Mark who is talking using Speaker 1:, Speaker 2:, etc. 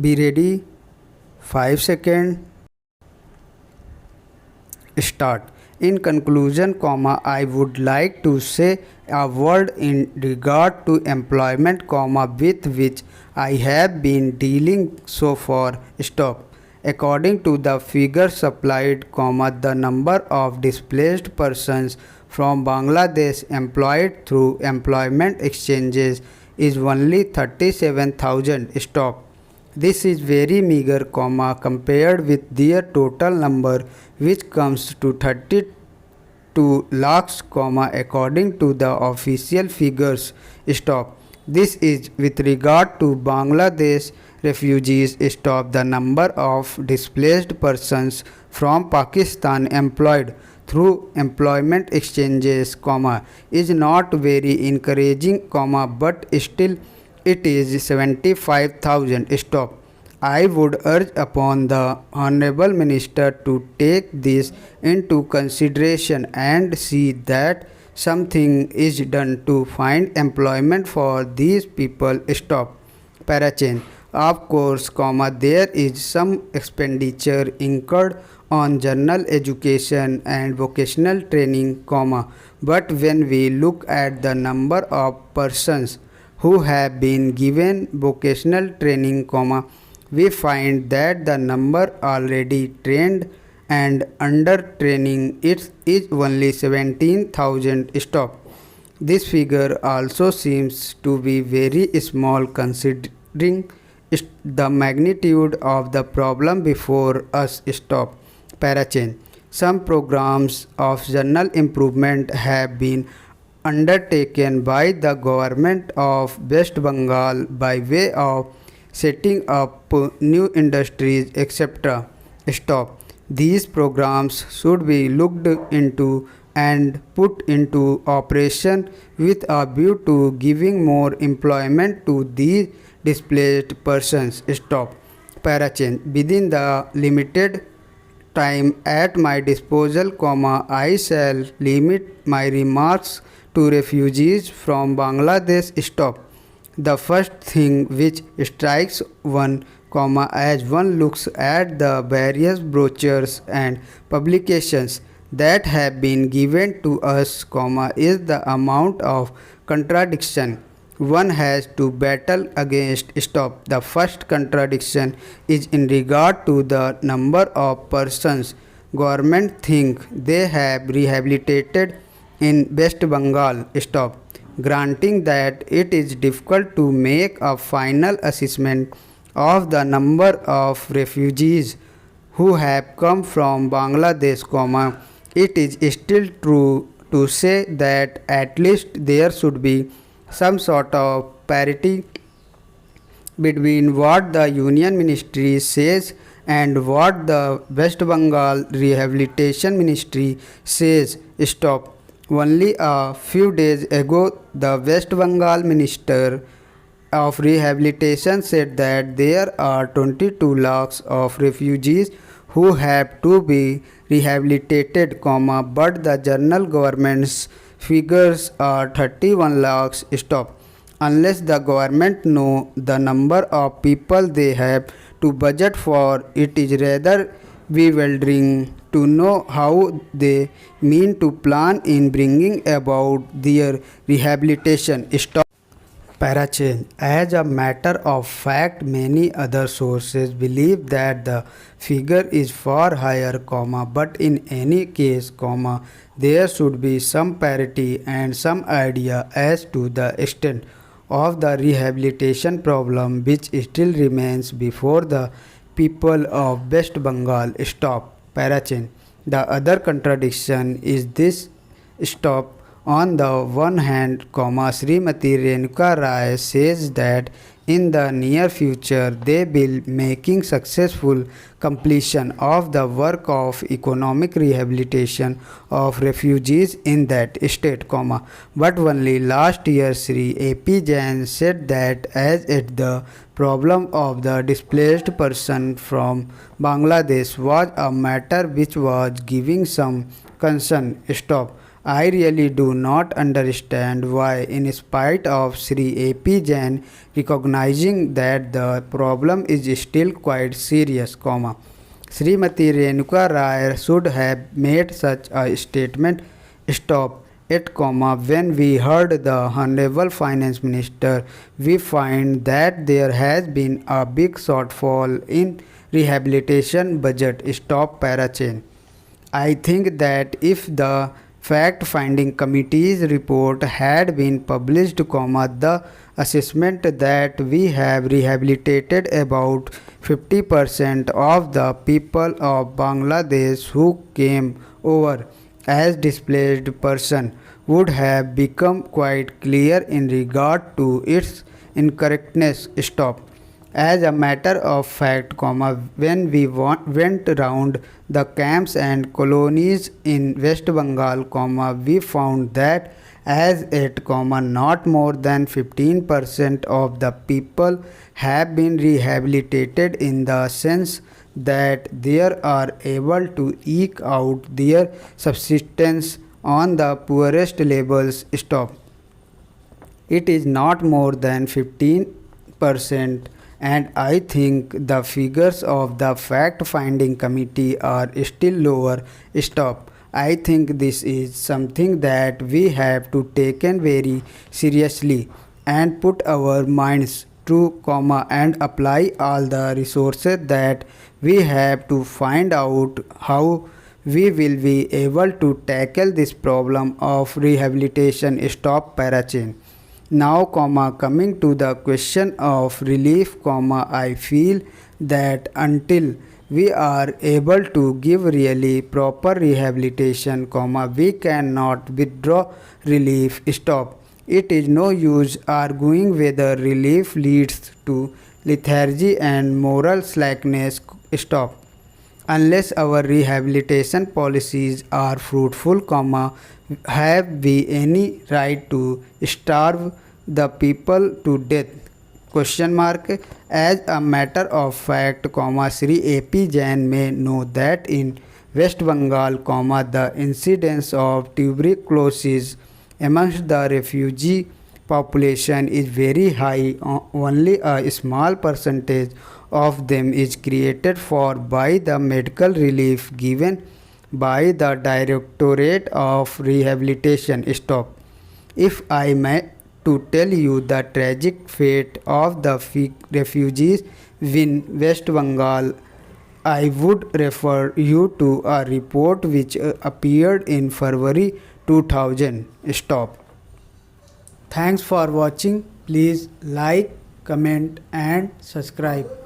Speaker 1: Be ready. 5 seconds. Start. In conclusion, I would like to say a word in regard to employment, with which I have been dealing so far. Stop. According to the figure supplied, the number of displaced persons from Bangladesh employed through employment exchanges is only 37,000. Stop. This is very meager, compared with their total number, which comes to 32 lakhs, according to the official figures. Stop. This is with regard to Bangladesh refugees. Stop. The number of displaced persons from Pakistan employed through employment exchanges, is not very encouraging, but still it is 75,000. Stop. I would urge upon the Honorable Minister to take this into consideration and see that something is done to find employment for these people. Stop. Parachain. Of course, there is some expenditure incurred on general education and vocational training, but when we look at the number of persons who have been given vocational training, we find that the number already trained and under training is only 17,000. Stop. This figure also seems to be very small considering the magnitude of the problem before us. Stop. Parachain. Some programs of general improvement have been undertaken by the government of West Bengal by way of setting up new industries, etc. Stop. These programs should be looked into and put into operation with a view to giving more employment to these displaced persons. Stop. Parachain. Within the limited time at my disposal, I shall limit my remarks to refugees from Bangladesh. Stop. The first thing which strikes one, as one looks at the various brochures and publications that have been given to us, is the amount of contradiction one has to battle against. Stop. The first contradiction is in regard to the number of persons government think they have rehabilitated in West Bengal. Stop. Granting that it is difficult to make a final assessment of the number of refugees who have come from Bangladesh, it is still true to say that at least there should be some sort of parity between what the Union Ministry says and what the West Bengal Rehabilitation Ministry says. Stop. Only a few days ago, the West Bengal Minister of Rehabilitation said that there are 22 lakhs of refugees who have to be rehabilitated, but the general government's figures are 31 lakhs. Stop. Unless the government know the number of people they have to budget for, it is rather bewildering to know how they mean to plan in bringing about their rehabilitation. Stop. Parachain. As a matter of fact, many other sources believe that the figure is far higher, but in any case, there should be some parity and some idea as to the extent of the rehabilitation problem which still remains before the people of West Bengal. Stop. Parachain. The other contradiction is this. Stop. On the one hand, Srimati Renuka Rai says that in the near future they will making successful completion of the work of economic rehabilitation of refugees in that state, but only last year Sri A.P. Jain said that as it the problem of the displaced person from Bangladesh was a matter which was giving some concern. Stop. I really do not understand why, in spite of Sri A.P. Jain recognizing that the problem is still quite serious, Srimati Renuka Rai should have made such a statement. Stop it, when we heard the Honorable Finance Minister, we find that there has been a big shortfall in rehabilitation budget. Stop parachain. I think that if the fact-finding committee's report had been published, the assessment that we have rehabilitated about 50% of the people of Bangladesh who came over as displaced person would have become quite clear in regard to its incorrectness. Stop. As a matter of fact, when we went around the camps and colonies in West Bengal, we found that as it, not more than 15% of the people have been rehabilitated in the sense that they are able to eke out their subsistence on the poorest levels. Stop. It is not more than 15%, and I think the figures of the fact-finding committee are still lower. Stop. I think this is something that we have to take very seriously and put our minds to, and apply all the resources that we have to find out how we will be able to tackle this problem of rehabilitation. Stop parachain. Now, coming to the question of relief, I feel that until we are able to give really proper rehabilitation, we cannot withdraw relief. Stop. It is no use arguing whether relief leads to lethargy and moral slackness. Stop. Unless our rehabilitation policies are fruitful, have we any right to starve the people to death? Question mark. As a matter of fact, Sri A.P. Jain may know that in West Bengal, the incidence of tuberculosis amongst the refugee population is very high. Only a small percentage of them is created for by the medical relief given by the Directorate of Rehabilitation. Stop. If I may to tell you the tragic fate of the refugees in West Bengal, I would refer you to a report which appeared in February 2000. Stop. Thanks for watching. Please like, comment and subscribe.